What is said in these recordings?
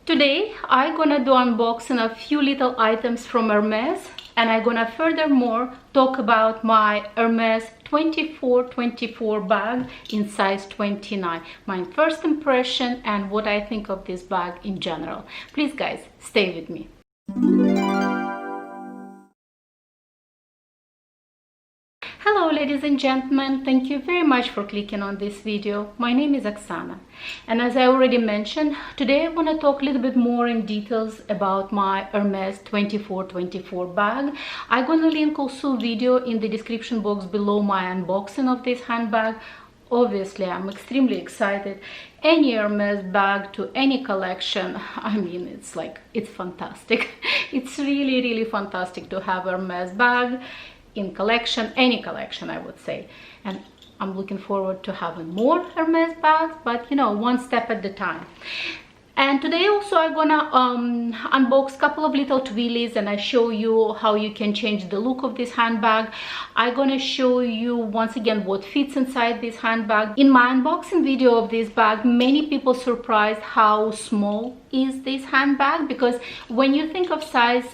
Today I'm gonna do unboxing a few little items from Hermes, and I'm gonna furthermore talk about my Hermes 2424 bag in size 29, my first impression and what I think of this bag in general. Please guys, stay with me. Hello ladies and gentlemen, thank you very much for clicking on this video. My name is Oksana, and as I already mentioned, today I want to talk a little bit more in details about my Hermes 2424 bag. I'm gonna link also video in the description box below my unboxing of this handbag. Obviously I'm extremely excited. Any Hermes bag to any collection, I mean, it's fantastic. It's really fantastic to have Hermes bag in collection, any collection I would say, and I'm looking forward to having more Hermes bags, but you know, one step at a time. And today also I'm gonna unbox a couple of little Twillies, and I show you how you can change the look of this handbag. I'm gonna show you once again what fits inside this handbag. In my unboxing video of this bag, many people surprised how small is this handbag, because when you think of size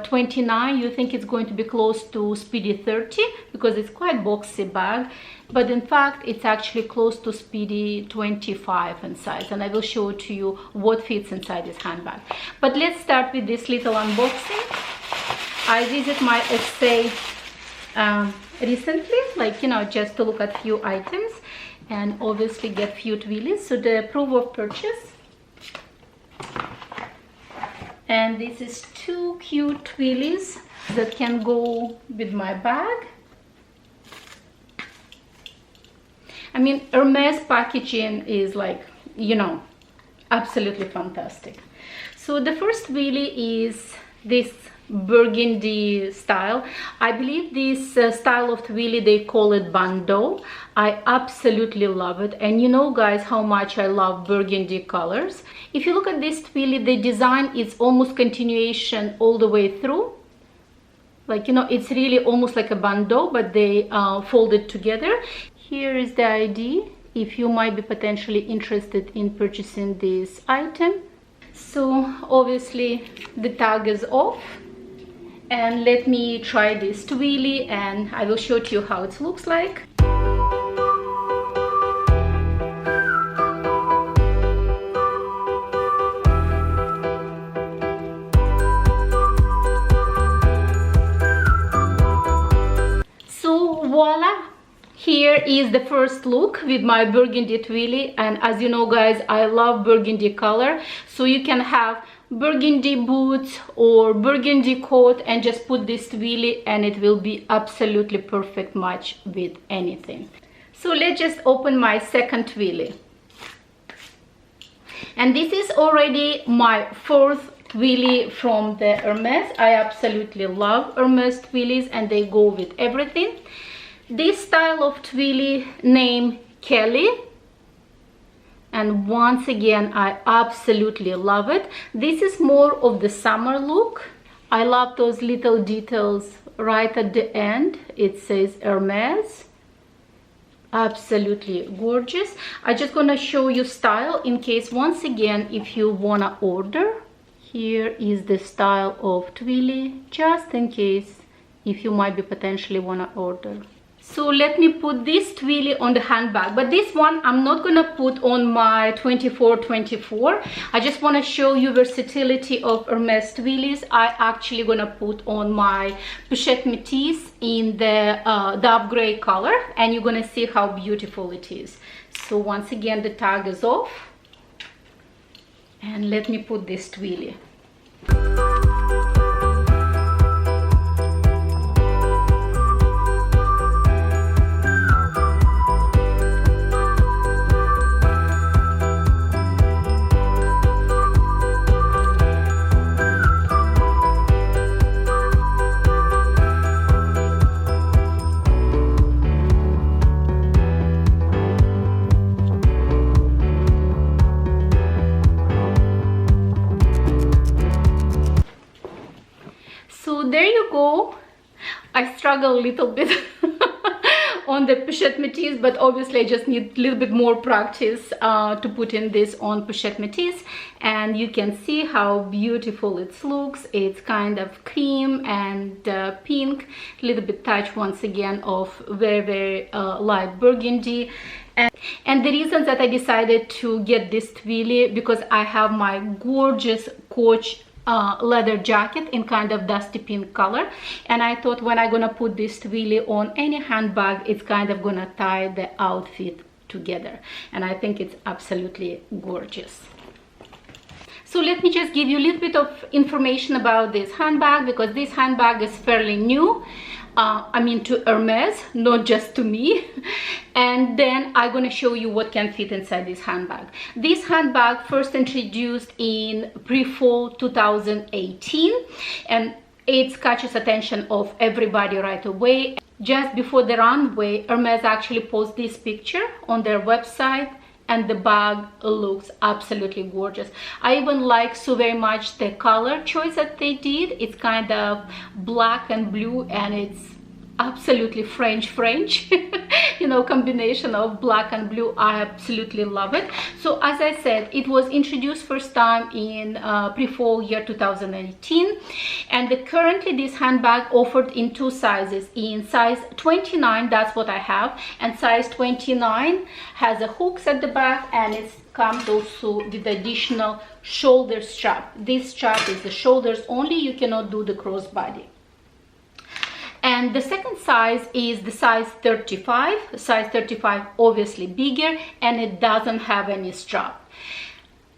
29, you think it's going to be close to Speedy 30 because it's quite boxy bag, but in fact it's actually close to Speedy 25 in size, and I will show to you what fits inside this handbag. But let's start with this little unboxing. I visited my SA recently, like, you know, just to look at few items and obviously get few Twillies. So the proof of purchase, and this is two cute Twillies that can go with my bag. I mean, Hermes packaging is, like, you know, absolutely fantastic. So the first Twilly is this burgundy style. I believe this style of Twilly, they call it bandeau. I absolutely love it, and you know guys how much I love burgundy colors. If you look at this Twilly, the design is almost continuation all the way through. Like, you know, it's really almost like a bandeau, but they fold it together. Here is the ID if you might be potentially interested in purchasing this item. So obviously the tag is off, and let me try this Twilly and I will show to you how it looks like. So voila! Here is the first look with my burgundy Twilly, and as you know guys, I love burgundy color, so you can have burgundy boots or burgundy coat and just put this Twilly and it will be absolutely perfect match with anything. So let's just open my second Twilly, and this is already my fourth Twilly from the Hermes. I absolutely love Hermes Twillies and they go with everything. This style of Twilly name Kelly, and once again I absolutely love it. This is more of the summer look. I love those little details right at the end. It says Hermes. Absolutely gorgeous. I'm just gonna show you style in case once again if you wanna order. Here is the style of Twilly, just in case if you might be potentially wanna order. So let me put this Twilly on the handbag, but this one I'm not gonna put on my 2424. I just want to show you versatility of Hermes Twillies. I actually gonna put on my Pochette Métis in the dark gray color, and you're gonna see how beautiful it is. So once again the tag is off, and let me put this Twilly. So there you go. I struggle a little bit on the pochette métis, but obviously I just need a little bit more practice to put in this on pochette métis. And you can see how beautiful it looks. It's kind of cream and pink, a little bit touch once again of very light burgundy. And the reason that I decided to get this Twilly, because I have my gorgeous Coach leather jacket in kind of dusty pink color, and I thought when I'm gonna put this Twilly on any handbag, it's kind of gonna tie the outfit together, and I think it's absolutely gorgeous. So let me just give you a little bit of information about this handbag, because this handbag is fairly new. I mean, to Hermes, not just to me. And then I'm going to show you what can fit inside this handbag. This handbag first introduced in pre-fall 2018, and it catches attention of everybody right away. Just before the runway, Hermes actually posted this picture on their website, and the bag looks absolutely gorgeous. I even like so very much the color choice that they did. It's kind of black and blue, and it's absolutely French you know, combination of black and blue. I absolutely love it. So as I said, it was introduced first time in pre-fall year 2018, and currently this handbag offered in two sizes. In size 29, that's what I have, and size 29 has a hooks at the back, and it comes also with additional shoulder strap. This strap is the shoulders only, you cannot do the crossbody. And the second size is the size 35. Size 35 obviously bigger, and it doesn't have any strap.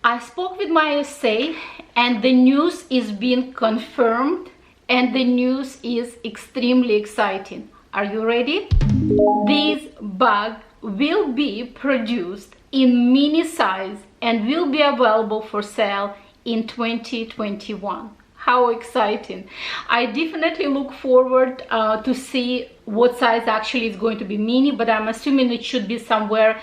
I spoke with my SA, and the news is being confirmed, and the news is extremely exciting. Are you ready? This bag will be produced in mini size and will be available for sale in 2021. How exciting. I definitely look forward to see what size actually is going to be mini, but I'm assuming it should be somewhere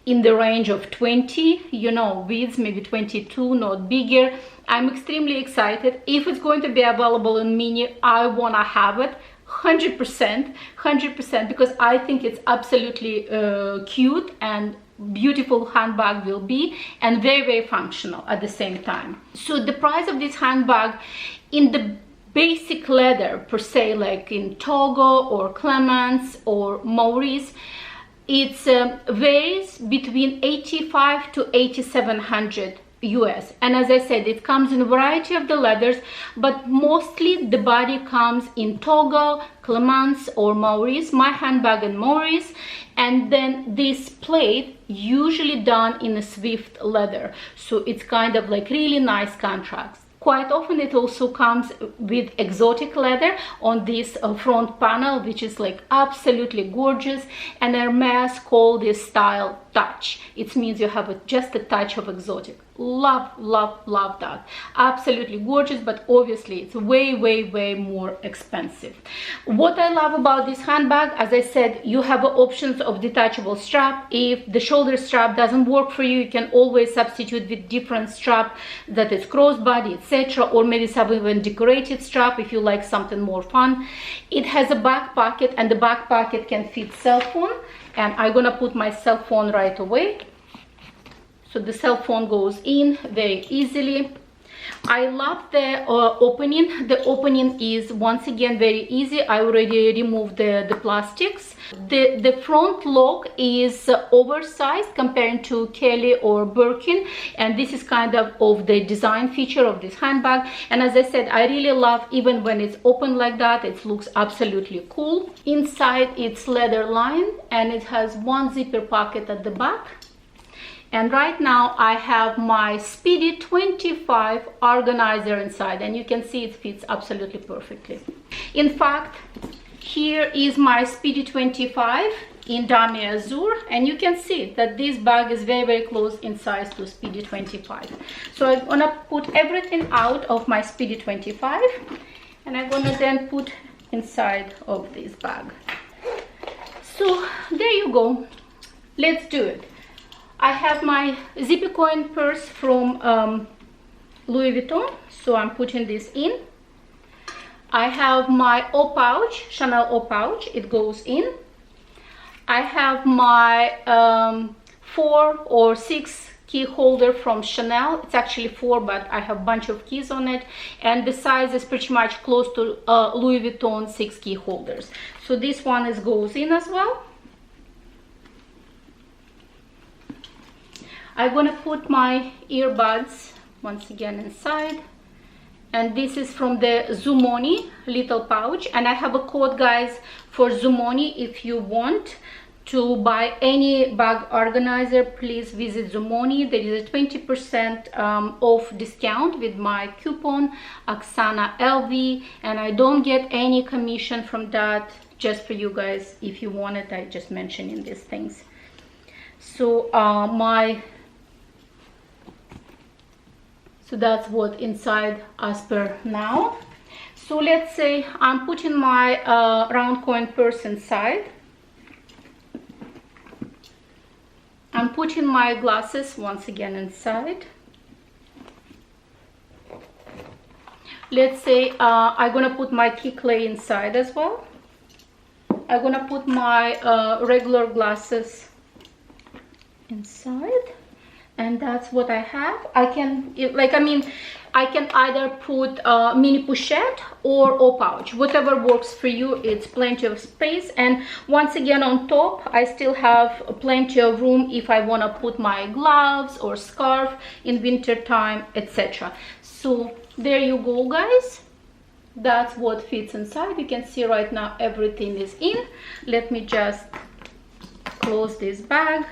in the range of 20, you know, width, maybe 22, not bigger. I'm extremely excited. If it's going to be available in mini, I want to have it 100%, because I think it's absolutely cute and beautiful handbag will be, and very functional at the same time. So the price of this handbag in the basic leather per se, like in Togo or Clements or Maurice, it varies between 85 to 8700 US, and as I said, it comes in a variety of the leathers, but mostly the body comes in Togo, Clements or Maurice. My handbag in Maurice, and then this plate usually done in a Swift leather, so it's kind of like really nice contrast. Quite often it also comes with exotic leather on this front panel, which is like absolutely gorgeous, and Hermes call this style touch. It means you have just a touch of exotic. Love that. Absolutely gorgeous, but obviously it's way more expensive. What I love about this handbag, as I said, you have options of detachable strap. If the shoulder strap doesn't work for you, you can always substitute with different strap that is crossbody, etc., or maybe some even decorated strap if you like something more fun. It has a back pocket, and the back pocket can fit cell phone, and I'm gonna put my cell phone right away. So the cell phone goes in very easily. I love the opening. The opening is once again very easy. I already removed the plastics. The front lock is oversized compared to Kelly or Birkin, and this is kind of the design feature of this handbag. And as I said, I really love even when it's open like that, it looks absolutely cool. Inside it's leather lined, and it has one zipper pocket at the back. And right now I have my Speedy 25 organizer inside, and you can see it fits absolutely perfectly. In fact, here is my Speedy 25 in Dami Azure, and you can see that this bag is very close in size to Speedy 25. So I'm gonna put everything out of my Speedy 25, and I'm gonna then put inside of this bag. So there you go. Let's do it. I have my zippy coin purse from Louis Vuitton, so I'm putting this in. I have my O pouch, Chanel O pouch, it goes in. I have my 4 or 6 key holder from Chanel. It's actually 4, but I have a bunch of keys on it, and the size is pretty much close to Louis Vuitton 6 key holders. So this one goes in as well. I'm gonna put my earbuds once again inside, and this is from the Zumoni little pouch, and I have a code, guys, for Zumoni. If you want to buy any bag organizer, please visit Zumoni. There is a 20% off discount with my coupon OxanaLV, and I don't get any commission from that. Just for you guys, if you want it, I just mentioning these things. So so that's what inside as per now. So let's say I'm putting my round coin purse inside. I'm putting my glasses once again inside. Let's say I'm gonna put my key clay inside as well. I'm gonna put my regular glasses inside, and that's what I have. I can either put a mini pochette or a pouch, whatever works for you. It's plenty of space, and once again on top I still have plenty of room if I want to put my gloves or scarf in winter time, etc. So there you go, guys. That's what fits inside. You can see right now everything is in. Let me just close this bag.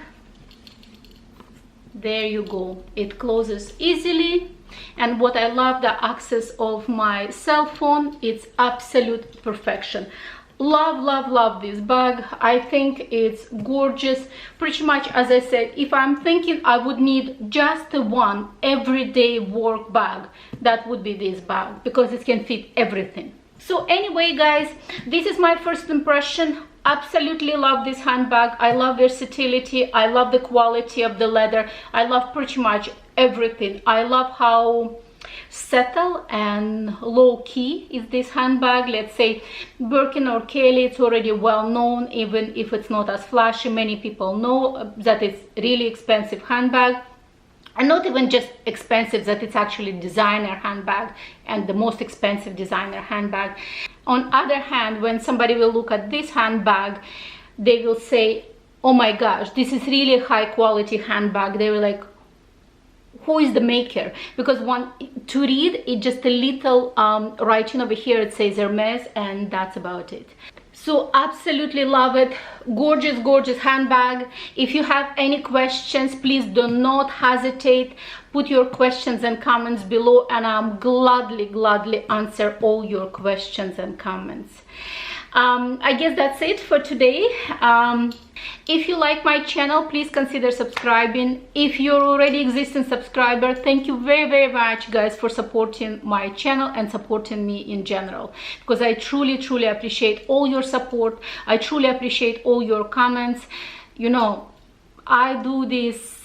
There you go. It closes easily. And what I love, the access of my cell phone, it's absolute perfection. Love, love, love this bag. I think it's gorgeous. Pretty much, as I said, if I'm thinking I would need just one everyday work bag, that would be this bag, because it can fit everything. So anyway, guys, this is my first impression. Absolutely love this handbag. I love versatility. I love the quality of the leather. I love pretty much everything. I love how subtle and low-key is this handbag. Let's say Birkin or Kelly, it's already well known. Even if it's not as flashy, many people know that it's really expensive handbag. And not even just expensive, that it's actually designer handbag, and the most expensive designer handbag. On other hand, when somebody will look at this handbag, they will say, oh my gosh, this is really a high quality handbag. They were like, who is the maker? Because to read it, just a little writing over here, it says Hermes, and that's about it. So absolutely love it. Gorgeous, gorgeous handbag. If you have any questions, please do not hesitate. Put your questions and comments below, and I'm gladly answer all your questions and comments. I guess that's it for today. If you like my channel, please consider subscribing. If you're already existing subscriber, thank you very much, guys, for supporting my channel and supporting me in general, because I truly appreciate all your support. I truly appreciate all your comments. You know, I do this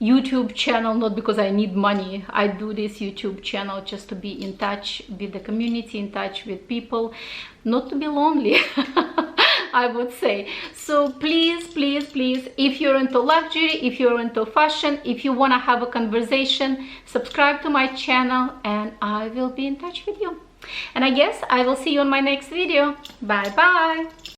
YouTube channel not because I need money. I do this YouTube channel just to be in touch with the community, in touch with people, not to be lonely. I would say. So please, if you're into luxury, if you're into fashion, if you want to have a conversation, subscribe to my channel and I will be in touch with you. And I guess I will see you on my next video. Bye bye.